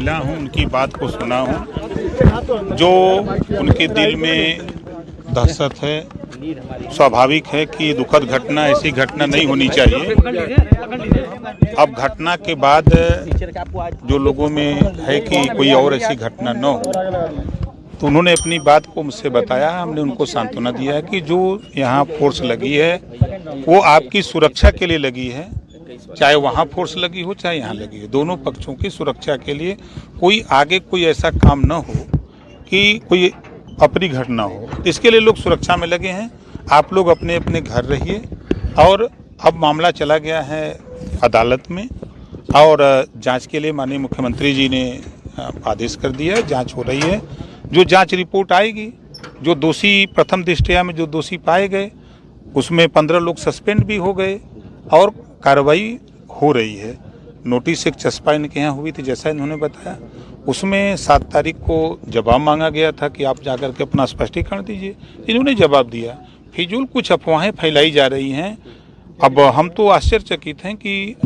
मिला हूं, उनकी बात को सुना हूं। जो उनके दिल में दहशत है, स्वाभाविक है कि दुखद घटना, ऐसी घटना नहीं होनी चाहिए। अब घटना के बाद जो लोगों में है कि कोई और ऐसी घटना न हो, तो उन्होंने अपनी बात को मुझसे बताया। हमने उनको सांत्वना दिया है कि जो यहाँ फोर्स लगी है वो आपकी सुरक्षा के लिए लगी है, चाहे वहाँ फोर्स लगी हो चाहे यहाँ लगी हो, दोनों पक्षों की सुरक्षा के लिए। कोई आगे कोई ऐसा काम न हो कि कोई अप्रिय घटना हो, इसके लिए लोग सुरक्षा में लगे हैं। आप लोग अपने अपने घर रहिए। और अब मामला चला गया है अदालत में और जांच के लिए माननीय मुख्यमंत्री जी ने आदेश कर दिया है। जांच हो रही है। जो जांच रिपोर्ट आएगी, जो दोषी प्रथम दृष्टया में जो दोषी पाए गए उसमें 15 लोग सस्पेंड भी हो गए और कार्रवाई हो रही है। नोटिस एक चस्पा इनके यहाँ हुई थी, जैसा इन्होंने बताया। उसमें 7 तारीख को जवाब मांगा गया था कि आप जाकर के अपना स्पष्टीकरण दीजिए। इन्होंने जवाब दिया। फिजूल कुछ अफवाहें फैलाई जा रही हैं। अब हम तो आश्चर्यचकित हैं कि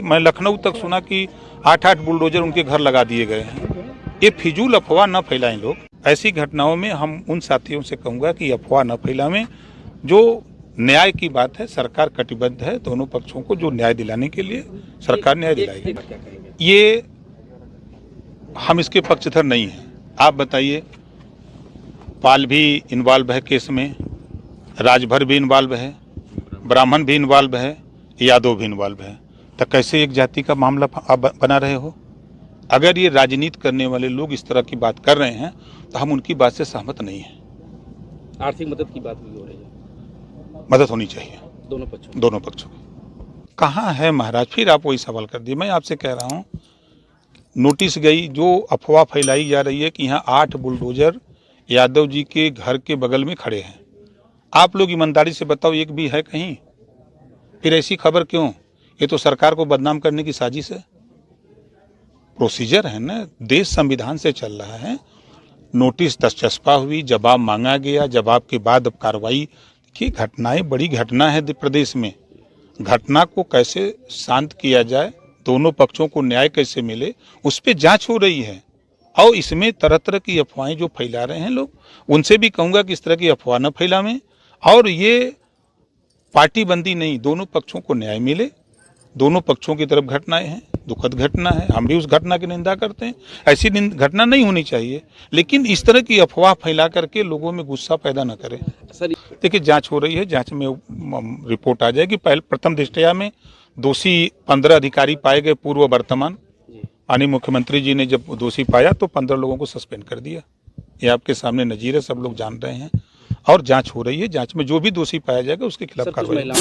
मैं लखनऊ तक सुना कि 8-8 बुलडोजर उनके घर लगा दिए गए हैं। ये फिजूल अफवाह न फैलाएं लोग। ऐसी घटनाओं में हम उन साथियों से कहूँगा कि अफवाह न फैलावें। जो न्याय की बात है, सरकार कटिबद्ध है दोनों पक्षों को जो न्याय दिलाने के लिए। सरकार न्याय दिलाएगी। ये हम इसके पक्षधर नहीं हैं। आप बताइए, पाल भी इन्वॉल्व है केस में, राजभर भी इन्वॉल्व है, ब्राह्मण भी इन्वॉल्व है, यादव भी इन्वॉल्व है। तो कैसे एक जाति का मामला आप बना रहे हो? अगर ये राजनीति करने वाले लोग इस तरह की बात कर रहे हैं तो हम उनकी बात से सहमत नहीं हैं। आर्थिक मदद की बात भी हो रही है। मदद होनी चाहिए दोनों पक्षों की। कहाँ है महाराज? फिर आप वही सवाल कर दिए। मैं आपसे कह रहा हूँ, नोटिस गई, जो अफवाह फैलाई जा रही है कि यहाँ 8 बुलडोजर यादव जी के घर के बगल में खड़े हैं। आप लोग ईमानदारी से बताओ, एक भी है कहीं? फिर ऐसी खबर क्यों? ये तो सरकार को बदनाम करने की साजिश है। प्रोसीजर है ना, देश संविधान से चल रहा है। नोटिस दस्तचस्पा हुई, जवाब मांगा गया, जवाब के बाद अब कार्रवाई की। घटनाएं बड़ी घटना है प्रदेश में। घटना को कैसे शांत किया जाए, दोनों पक्षों को न्याय कैसे मिले, उस पर जांच हो रही है। और इसमें तरह तरह की अफवाहें जो फैला रहे हैं लोग, उनसे भी कहूंगा कि इस तरह की अफवाह न फैलावें। और ये पार्टी बंदी नहीं, दोनों पक्षों को न्याय मिले। दोनों पक्षों की तरफ घटनाएं हैं, दुखद घटना है, हम भी उस घटना की निंदा करते हैं। ऐसी घटना नहीं होनी चाहिए, लेकिन इस तरह की अफवाह फैला करके लोगों में गुस्सा पैदा न करें। देखिए, जांच हो रही है, जांच में रिपोर्ट आ जाएगी। प्रथम दृष्टया में दोषी 15 अधिकारी पाए गए, पूर्व वर्तमान। माननीय मुख्यमंत्री जी ने जब दोषी पाया तो 15 लोगों को सस्पेंड कर दिया। ये आपके सामने नजीर है, सब लोग जान रहे हैं। और जांच हो रही है। जांच में जो भी दोषी पाया जाएगा उसके खिलाफ कार्रवाई।